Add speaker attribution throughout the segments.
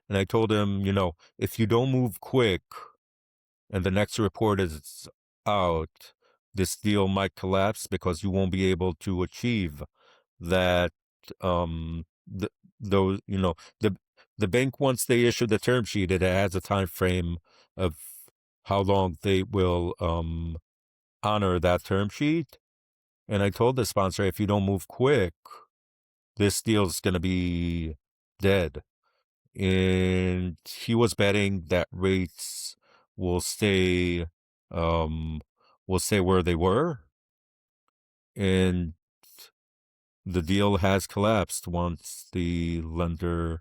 Speaker 1: And I told him, if you don't move quick and the next report is out, this deal might collapse because you won't be able to achieve that. The, those, the the bank, once they issue the term sheet, it has a time frame of how long they will honor that term sheet. And I told the sponsor, if you don't move quick, this deal's going to be dead. And he was betting that rates will stay um will stay where they were, and the deal has collapsed once the lender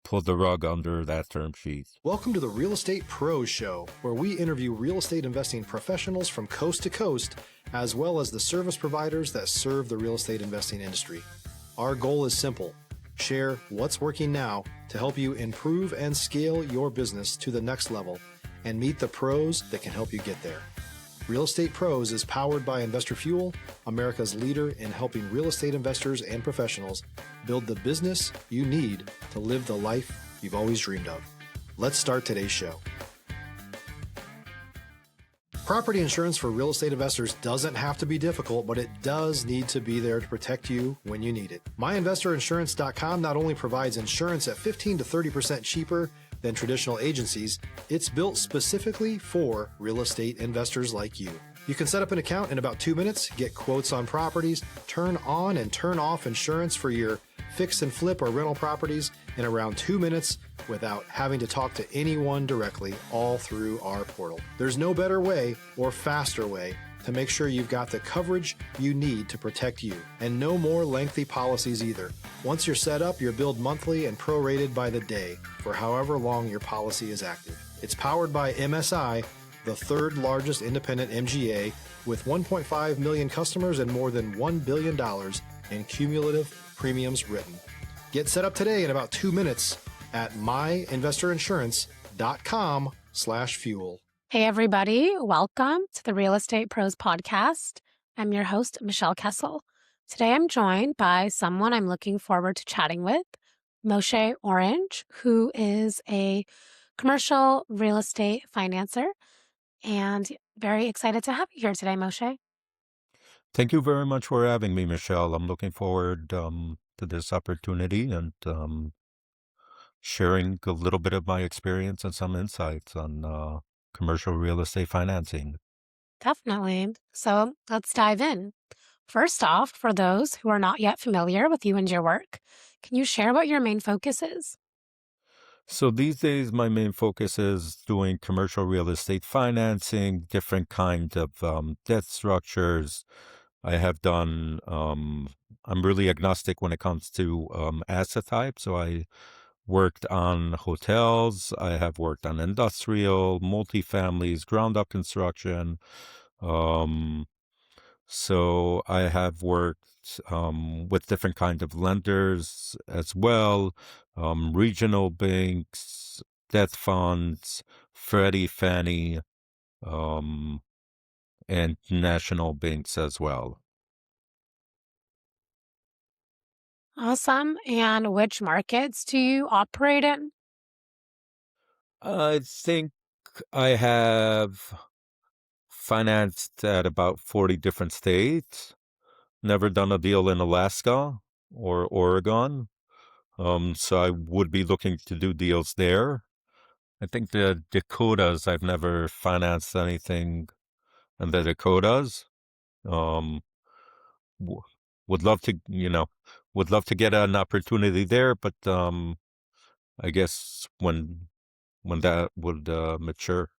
Speaker 1: pulled the rug under that term sheet.
Speaker 2: Welcome to the Real Estate Pros Show, where we interview real estate investing professionals from coast to coast, as well as the service providers that serve the real estate investing industry. Our goal is simple: share what's working now to help you improve and scale your business to the next level and meet the pros that can help you get there. Real Estate Pros is powered by Investor Fuel, America's leader in helping real estate investors and professionals build the business you need to live the life you've always dreamed of. Let's start today's show. Property insurance for real estate investors doesn't have to be difficult, but it does need to be there to protect you when you need it. MyInvestorInsurance.com not only provides insurance at 15 to 30% cheaper than traditional agencies, it's built specifically for real estate investors like you. You can set up an account in about 2 minutes, get quotes on properties, turn on and turn off insurance for your fix and flip or rental properties in around 2 minutes without having to talk to anyone directly, all through our portal. There's no better way or faster way to make sure you've got the coverage you need to protect you, and no more lengthy policies either. Once you're set up, you're billed monthly and prorated by the day for however long your policy is active. It's powered by MSI, the third largest independent MGA, with 1.5 million customers and more than $1 billion in cumulative premiums written. Get set up today in about 2 minutes at myinvestorinsurance.com/fuel.
Speaker 3: Hey, everybody. Welcome to the Real Estate Pros Podcast. I'm your host, Michelle Kesil. Today, I'm joined by someone I'm looking forward to chatting with, Moshe Orange, who is a commercial real estate financer, and very excited to have you here today, Moshe.
Speaker 1: Thank you very much for having me, Michelle. I'm looking forward to this opportunity and sharing a little bit of my experience and some insights on commercial real estate financing.
Speaker 3: Definitely. So let's dive in. First off, for those who are not yet familiar with you and your work, can you share what your main focus is?
Speaker 1: So these days, my main focus is doing commercial real estate financing, different kinds of debt structures. I have done, I'm really agnostic when it comes to asset type. So I worked on hotels, I have worked on industrial, multifamilies, ground up construction. So I have worked with different kinds of lenders as well, regional banks, debt funds, Freddie, Fannie, um, and national banks as well.
Speaker 3: Awesome. And which markets do you operate in?
Speaker 1: I think I have financed at about 40 different states. Never done a deal in Alaska or Oregon. So I would be looking to do deals there. I think the Dakotas, I've never financed anything in the Dakotas. Um, w- would love to, would love to get an opportunity there, but I guess when that would mature.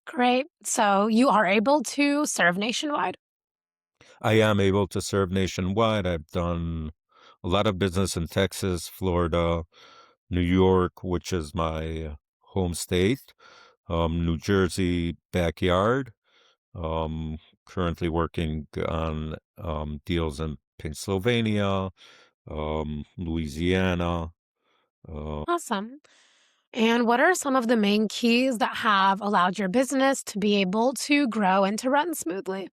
Speaker 3: Great. So you are able to serve nationwide.
Speaker 1: I am able to serve nationwide. I've done a lot of business in Texas, Florida, New York, which is my home state, New Jersey backyard. Currently working on deals in Pennsylvania, Louisiana.
Speaker 3: Awesome. And what are some of the main keys that have allowed your business to be able to grow and to run smoothly?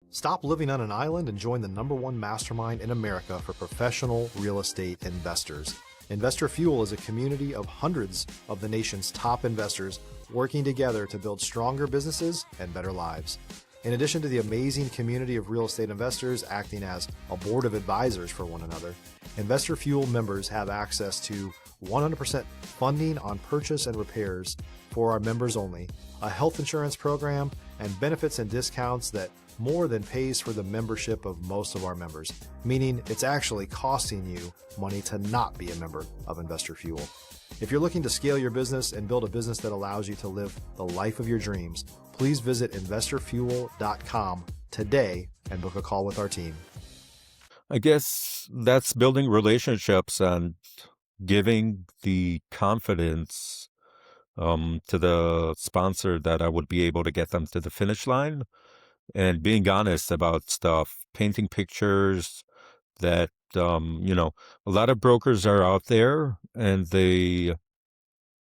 Speaker 2: Stop living on an island and join the #1 mastermind in America for professional real estate investors. Investor Fuel is a community of hundreds of the nation's top investors working together to build stronger businesses and better lives. In addition to the amazing community of real estate investors acting as a board of advisors for one another, Investor Fuel members have access to 100% funding on purchase and repairs for our members only, a health insurance program, and benefits and discounts that more than pays for the membership of most of our members, meaning it's actually costing you money to not be a member of Investor Fuel. If you're looking to scale your business and build a business that allows you to live the life of your dreams, please visit investorfuel.com today and book a call with our team.
Speaker 1: I guess that's building relationships and giving the confidence to the sponsor that I would be able to get them to the finish line, and being honest about stuff, painting pictures that, a lot of brokers are out there and they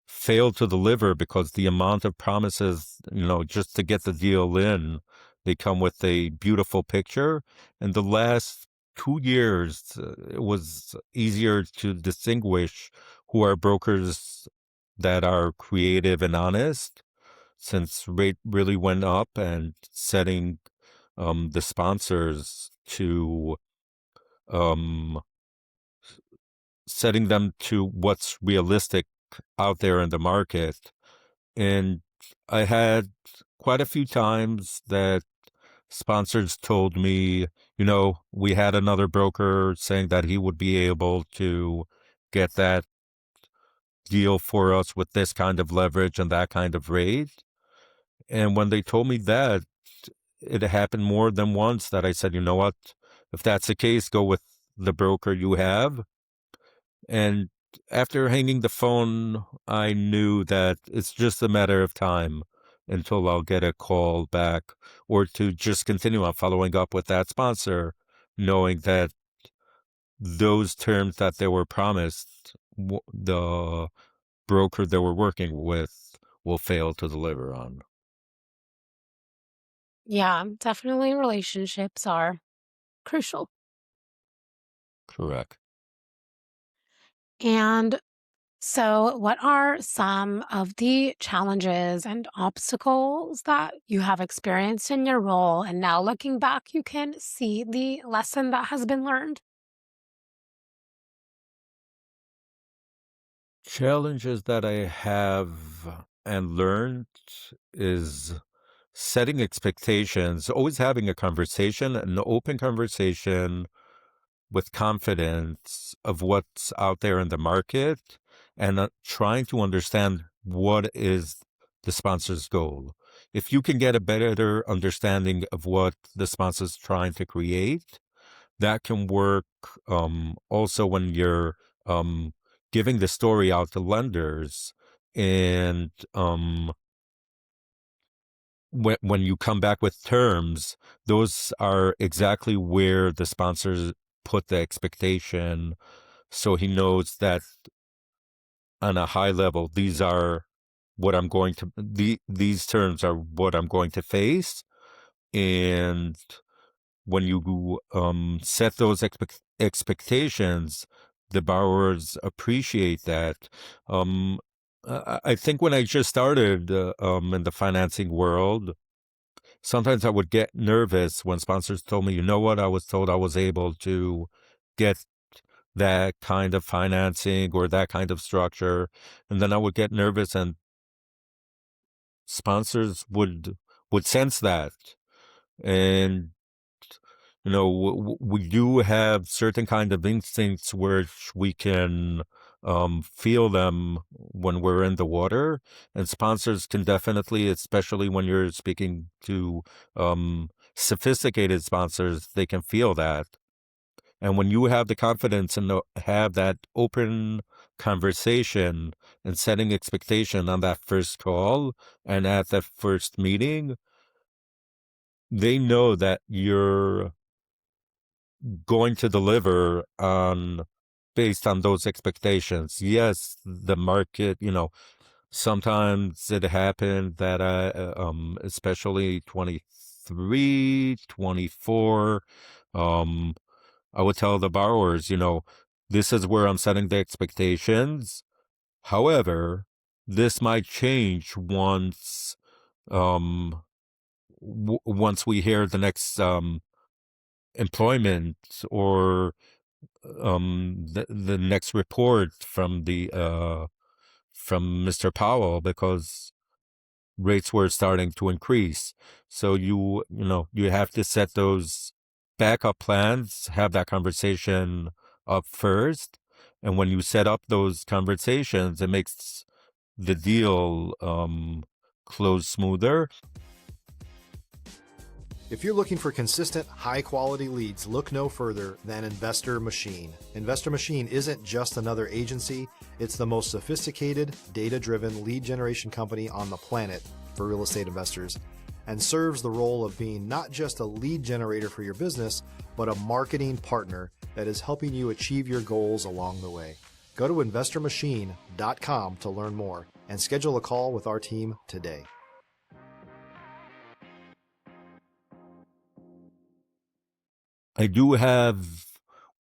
Speaker 1: fail to deliver because the amount of promises, just to get the deal in, they come with a beautiful picture. And the last 2 years, it was easier to distinguish who are brokers that are creative and honest, since rate really went up, and setting the sponsors to um, setting them to what's realistic out there in the market. And I had quite a few times that sponsors told me, we had another broker saying that he would be able to get that deal for us with this kind of leverage and that kind of rate. And when they told me that, it happened more than once that I said, you know what, if that's the case, go with the broker you have. And after hanging the phone, I knew that it's just a matter of time until I'll get a call back, or to just continue on following up with that sponsor, knowing that those terms that they were promised, the broker they were working with will fail to deliver on.
Speaker 3: Yeah, definitely relationships are crucial.
Speaker 1: Correct.
Speaker 3: And so, what are some of the challenges and obstacles that you have experienced in your role? And now looking back, you can see the lesson that has been learned.
Speaker 1: Challenges that I have and learned is setting expectations, always having a conversation, an open conversation with confidence of what's out there in the market, and trying to understand what is the sponsor's goal. If you can get a better understanding of what the sponsor's trying to create, that can work also when you're giving the story out to lenders. And when you come back with terms, those are exactly where the sponsors put the expectation, so he knows that on a high level, these are what I'm going to, these terms are what I'm going to face. And when you set those expectations, the borrowers appreciate that. I think when I just started in the financing world, sometimes I would get nervous when sponsors told me, you know what, I was told I was able to get that kind of financing or that kind of structure. And then I would get nervous, and sponsors would sense that. And we do have certain kind of instincts which we can feel them when we're in the water, and sponsors can definitely, especially when you're speaking to sophisticated sponsors, they can feel that. And when you have the confidence and have that open conversation and setting expectation on that first call and at that first meeting, they know that you're going to deliver on based on those expectations. Yes, the market, sometimes it happened that especially 23, 24, I would tell the borrowers, this is where I'm setting the expectations. However, this might change once we hear the next employment or the next report from Mr. Powell, because rates were starting to increase. So you have to set those backup plans, have that conversation up first. And when you set up those conversations, it makes the deal close smoother.
Speaker 2: If you're looking for consistent, high-quality leads, look no further than Investor Machine. Investor Machine isn't just another agency, it's the most sophisticated, data-driven lead generation company on the planet for real estate investors, and serves the role of being not just a lead generator for your business, but a marketing partner that is helping you achieve your goals along the way. Go to investormachine.com to learn more and schedule a call with our team today.
Speaker 1: I do have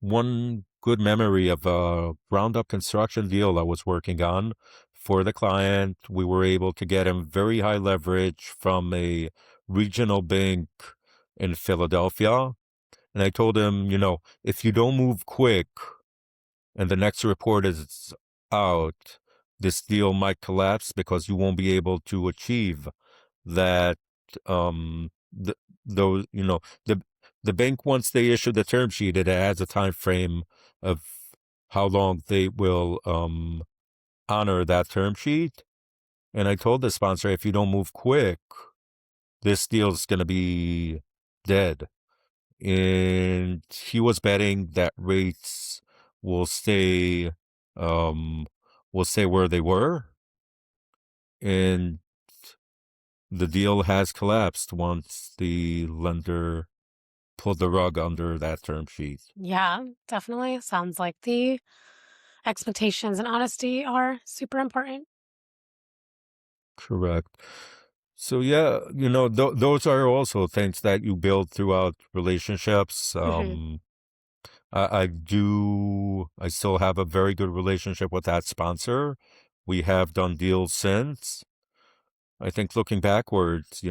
Speaker 1: one good memory of a ground-up construction deal I was working on for the client. We were able to get him very high leverage from a regional bank in Philadelphia. And I told him, if you don't move quick and the next report is out, this deal might collapse because you won't be able to achieve that the those the bank, once they issue the term sheet, it has a time frame of how long they will honor that term sheet. And I told the sponsor, if you don't move quick, this deal's going to be dead. And he was betting that rates will stay where they were, and the deal has collapsed once the lender pulled the rug under that term sheet.
Speaker 3: Yeah, definitely. Sounds like the expectations and honesty are super important.
Speaker 1: Correct. So yeah, those are also things that you build throughout relationships.
Speaker 3: Mhm.
Speaker 1: I still have a very good relationship with that sponsor. We have done deals since. I think looking backwards,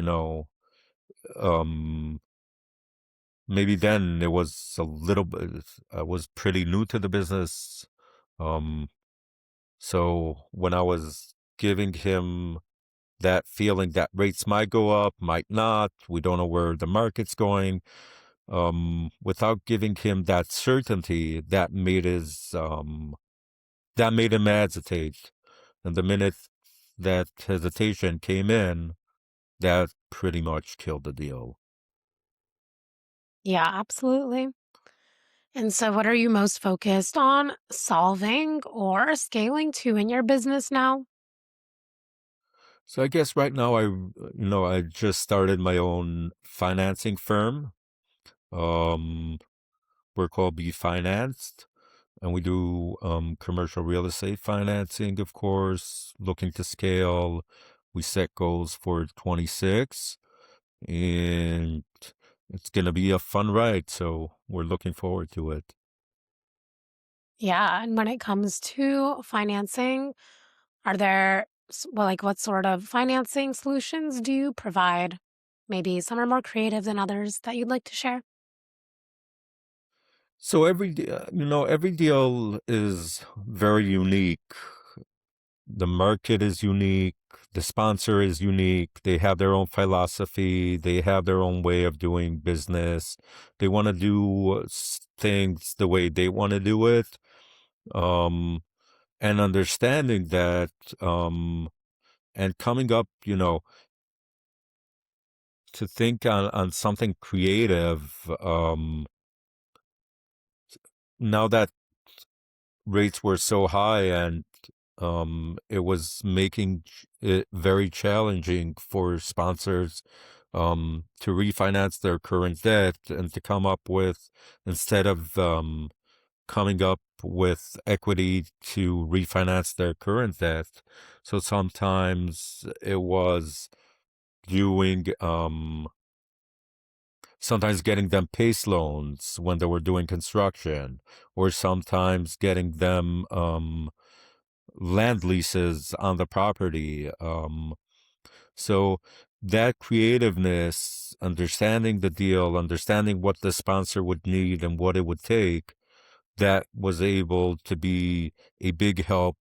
Speaker 1: um, maybe then it was a little bit, I was pretty new to the business. Um, so when I was giving him that feeling that rates might go up, might not, we don't know where the market's going, without giving him that certainty, that made him hesitate. And the minute that hesitation came in, that pretty much killed the deal.
Speaker 3: Yeah, absolutely. And so, what are you most focused on solving or scaling to in your business now?
Speaker 1: So I guess right now I just started my own financing firm. Um, we're called Be Financed, and we do commercial real estate financing, of course, looking to scale. We set goals for 26, and it's going to be a fun ride, so we're looking forward to it.
Speaker 3: Yeah. And when it comes to financing, are there, like, what sort of financing solutions do you provide? Maybe some are more creative than others that you'd like to share?
Speaker 1: So every deal is very unique. The market is unique. The sponsor is unique. They have their own philosophy. They have their own way of doing business. They want to do things the way they want to do it. Um, and understanding that, and coming up, to think on something creative. Now that rates were so high, and it was making it very challenging for sponsors to refinance their current debt, and to come up with, instead of coming up with equity to refinance their current debt. So sometimes it was doing sometimes getting them PACE loans when they were doing construction, or sometimes getting them land leases on the property. So that creativeness, understanding the deal, understanding what the sponsor would need and what it would take, that was able to be a big help,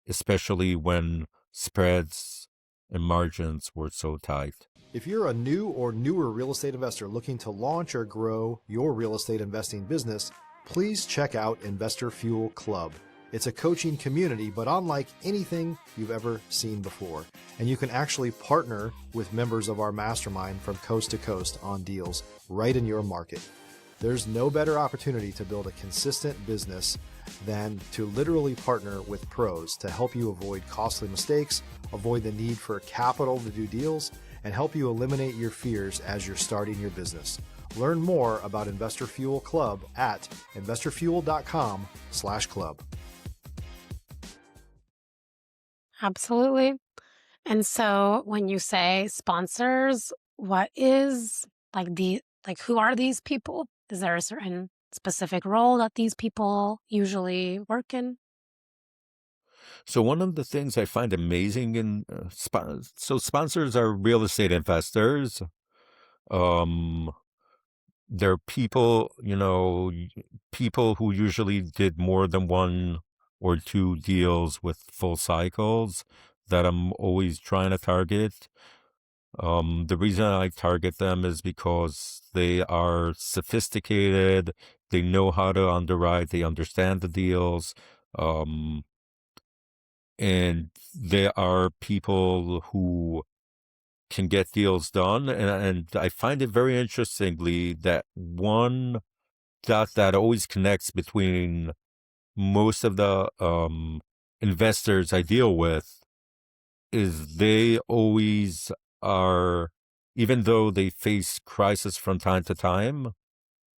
Speaker 1: especially when spreads and margins were so tight.
Speaker 2: If you're a new or newer real estate investor looking to launch or grow your real estate investing business, please check out Investor Fuel Club. It's a coaching community, but unlike anything you've ever seen before. And you can actually partner with members of our mastermind from coast to coast on deals right in your market. There's no better opportunity to build a consistent business than to literally partner with pros to help you avoid costly mistakes, avoid the need for capital to do deals, and help you eliminate your fears as you're starting your business. Learn more about Investor Fuel Club at investorfuel.com/club.
Speaker 3: Absolutely. And so when you say sponsors, what is who are these people? Is there a certain specific role that these people usually work in?
Speaker 1: So one of the things I find amazing in so sponsors are real estate investors. Um, they're people, people who usually did more than one or two deals with full cycles that I'm always trying to target. The reason I target them is because they are sophisticated, they know how to underwrite, they understand the deals, and they are people who can get deals done. And I find it very interestingly that one dot that always connects between most of the investors I deal with is they always are, even though they face crisis from time to time,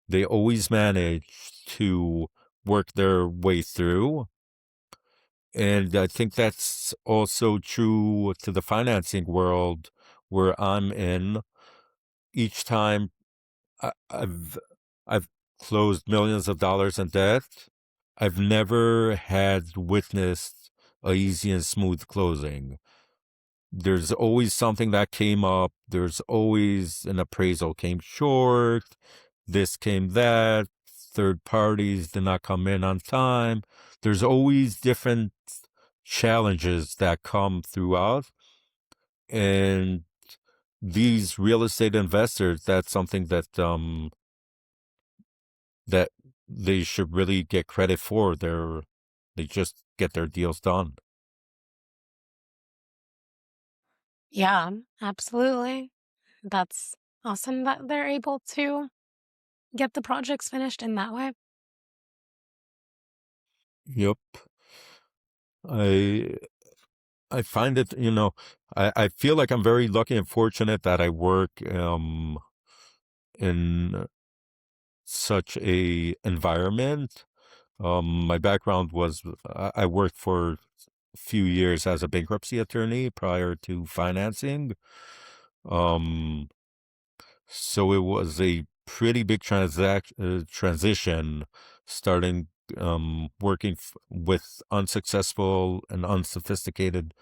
Speaker 1: they always manage to work their way through. And I think that's also true to the financing world where I'm in. Each time I've closed millions of dollars in debt, I've never had witnessed a easy and smooth closing. There's always something that came up. There's always an appraisal came short. This came that. Third parties did not come in on time. There's always different challenges that come throughout. And these real estate investors, that's something that that they should really get credit for. They just get their deals done.
Speaker 3: Yeah, absolutely. That's awesome that they're able to get the projects finished in that way.
Speaker 1: Yep. I I find it, I feel like I'm very lucky and fortunate that I work in such a environment. My background was I worked for a few years as a bankruptcy attorney prior to financing. Um, so it was a pretty big transition starting working with unsuccessful and unsophisticated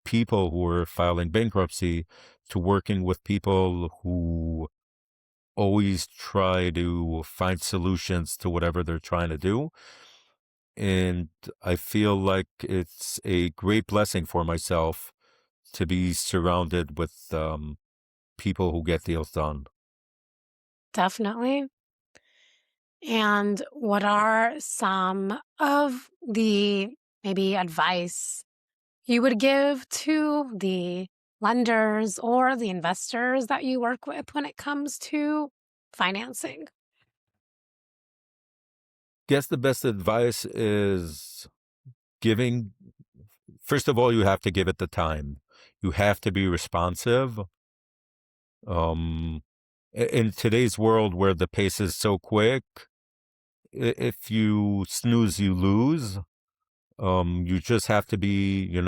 Speaker 1: people who were filing bankruptcy to working with people who always try to find solutions to whatever they're trying to do. And I feel like it's a great blessing for myself to be surrounded with people who get deals done.
Speaker 3: Definitely. And what are some of the maybe advice you would give to the lenders or the investors that you work with when it comes to financing?
Speaker 1: Guess the best advice is giving, first of all, you have to give it the time. You have to be responsive. In today's world where the pace is so quick, if you snooze, you lose. You just have to be,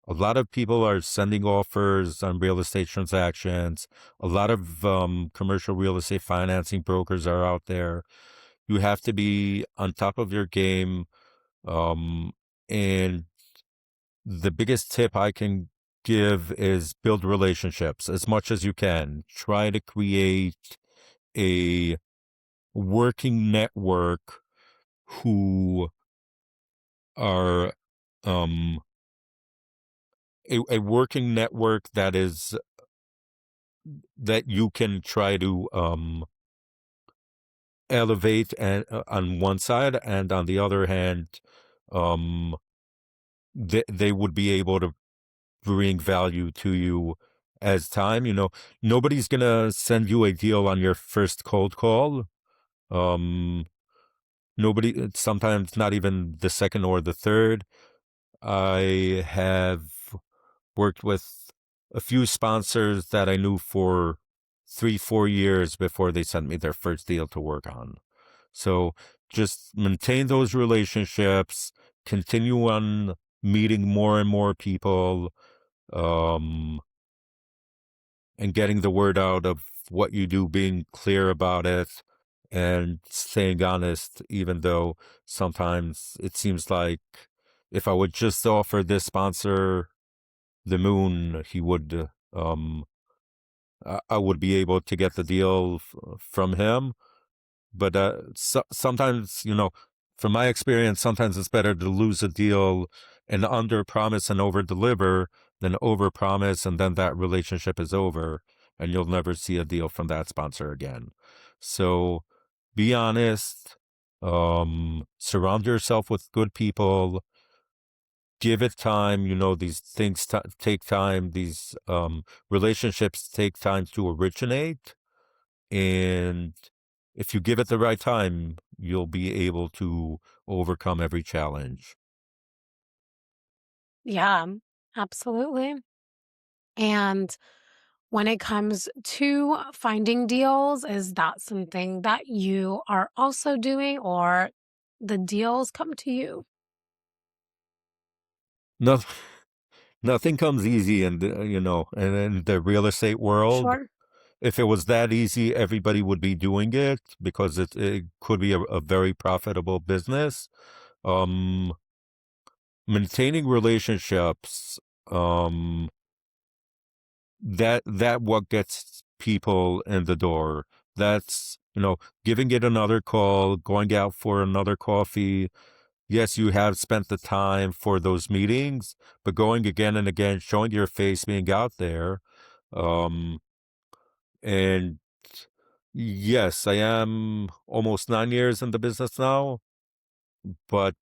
Speaker 1: A lot of people are sending offers on real estate transactions. A lot of commercial real estate financing brokers are out there. You have to be on top of your game. And the biggest tip I can give is build relationships as much as you can. Try to create a working network who are a working network that is that you can try to elevate and on one side, and on the other hand, um they would be able to bring value to you as time. Nobody's gonna send you a deal on your first cold call. um Nobody, sometimes not even the second or the third. I have worked with a few sponsors that I knew for 3-4 years before they sent me their first deal to work on. So just maintain those relationships, continue on meeting more and more people, um, and getting the word out of what you do, being clear about it, and staying honest, even though sometimes it seems like if I would just offer this sponsor the moon, he would, I would be able to get the deal from him. But sometimes, from my experience, sometimes it's better to lose a deal and under promise and over deliver than over promise and then that relationship is over and you'll never see a deal from that sponsor again. So be honest, surround yourself with good people, give it time. These things take time. These relationships take time to originate. And if you give it the right time, you'll be able to overcome every challenge.
Speaker 3: Yeah, absolutely. And when it comes to finding deals, is that something that you are also doing, or the deals come to you?
Speaker 1: No, nothing comes easy in the real estate world.
Speaker 3: Sure.
Speaker 1: If it was that easy, everybody would be doing it because it could be a very profitable business. Um, Maintaining relationships, um, that what gets people in the door. That's, giving it another call, going out for another coffee. Yes, you have spent the time for those meetings, but going again and again, showing your face, being out there. Um, and yes, I am almost 9 years in the business now, but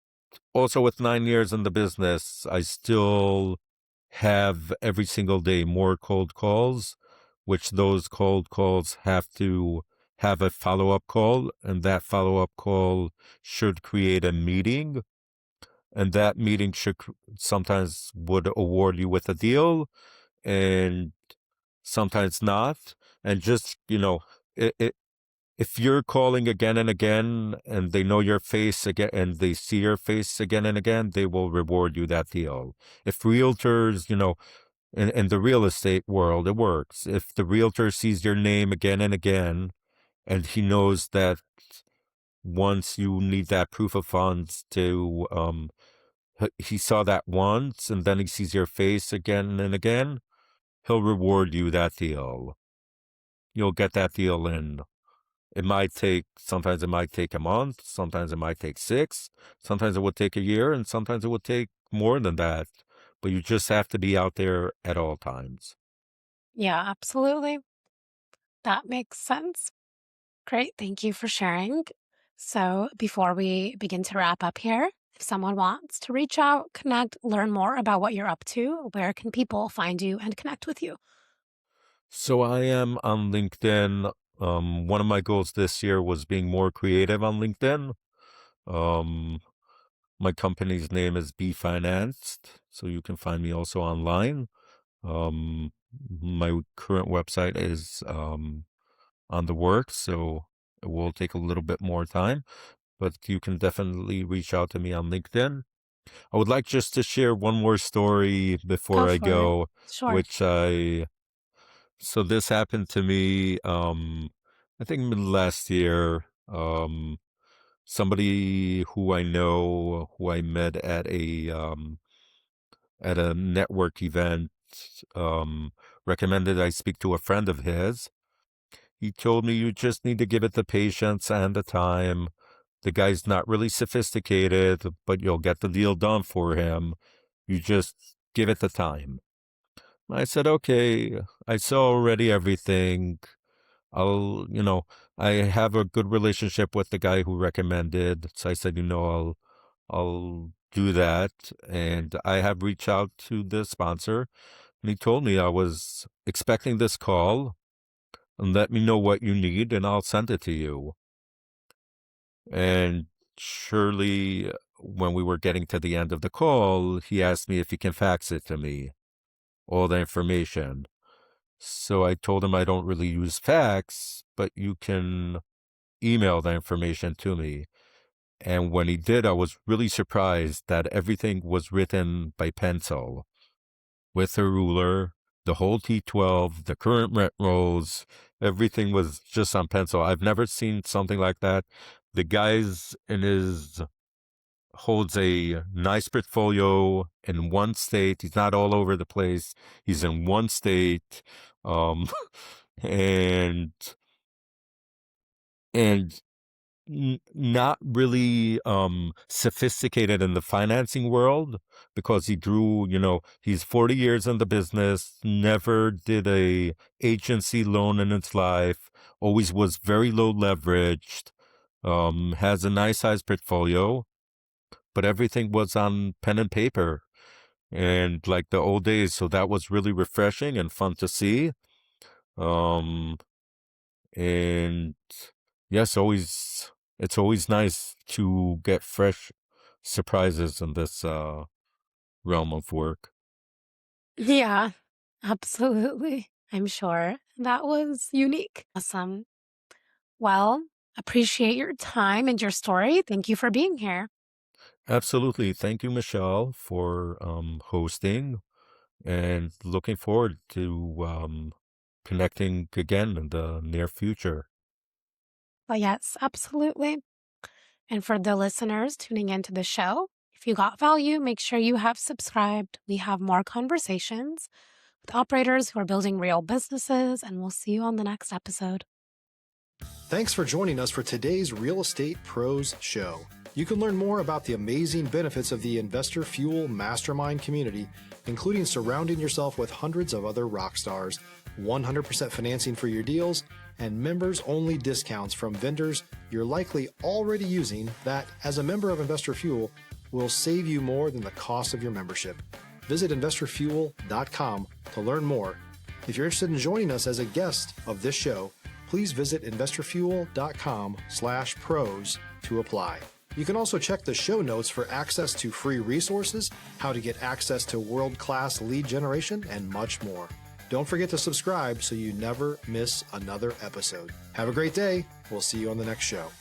Speaker 1: also with 9 years in the business, I still have every single day more cold calls, which those cold calls have to have a follow-up call, and that follow-up call should create a meeting, and that meeting should sometimes would award you with a deal, and sometimes not. And just, if you're calling again and again and they know your face again and they see your face again and again, they will reward you that deal. If realtors, in the real estate world, it works. If the realtor sees your name again and again, and he knows that once you need that proof of funds to, he saw that once, and then he sees your face again and again, he'll reward you that deal. You'll get that deal in. Sometimes it might take a month, sometimes it might take 6, sometimes it would take a year, and sometimes it would take more than that. But you just have to be out there at all times.
Speaker 3: Yeah, absolutely. That makes sense. Great. Thank you for sharing. So, before we begin to wrap up here, if someone wants to reach out, connect, learn more about what you're up to, where can people find you and connect with you?
Speaker 1: So I am on LinkedIn. One of my goals this year was being more creative on LinkedIn. Um, my company's name is Be Financed, so you can find me also online. Um, my current website is on the works, so it will take a little bit more time, but you can definitely reach out to me on LinkedIn. I would like just to share one more story
Speaker 3: Go
Speaker 1: before I
Speaker 3: for it.
Speaker 1: go,
Speaker 3: Sure.
Speaker 1: which so this happened to me, I think last year. Somebody who I know, who I met at a network event, um, recommended I speak to a friend of his. He told me you just need to give it the patience and the time. The guy's not really sophisticated, but you'll get the deal done for him. You just give it the time. I said, okay, I saw already everything. I have a good relationship with the guy who recommended. So I said, I'll do that. And I have reached out to the sponsor, and he told me I was expecting this call and let me know what you need and I'll send it to you. And surely when we were getting to the end of the call, he asked me if he can fax it to me, all the information. So I told him I don't really use fax, but you can email the information to me. And when he did, I was really surprised that everything was written by pencil with a ruler, the whole T12, the current rent rolls, everything was just on pencil. I've never seen something like that. The guy's in his holds a nice portfolio in one state. He's not all over the place. He's in one state. Um, and and not really sophisticated in the financing world because he drew, he's 40 years in the business, never did a agency loan in his life, always was very low leveraged, has a nice sized portfolio, but everything was on pen and paper and like the old days. So that was really refreshing and fun to see. Um, and yes, it's always nice to get fresh surprises in this realm of work.
Speaker 3: Yeah, absolutely. I'm sure that was unique. Awesome. Well, appreciate your time and your story. Thank you for being here.
Speaker 1: Absolutely. Thank you, Michelle, for hosting, and looking forward to connecting again in the near future.
Speaker 3: But yes, absolutely. And for the listeners tuning into the show, if you got value, make sure you have subscribed. We have more conversations with operators who are building real businesses, and we'll see you on the next episode.
Speaker 2: Thanks for joining us for today's Real Estate Pros Show. You can learn more about the amazing benefits of the Investor Fuel Mastermind community, including surrounding yourself with hundreds of other rock stars, 100% financing for your deals, and members-only discounts from vendors you're likely already using that, as a member of Investor Fuel, will save you more than the cost of your membership. Visit investorfuel.com to learn more. If you're interested in joining us as a guest of this show, please visit investorfuel.com/pros to apply. You can also check the show notes for access to free resources, how to get access to world-class lead generation, and much more. Don't forget to subscribe so you never miss another episode. Have a great day. We'll see you on the next show.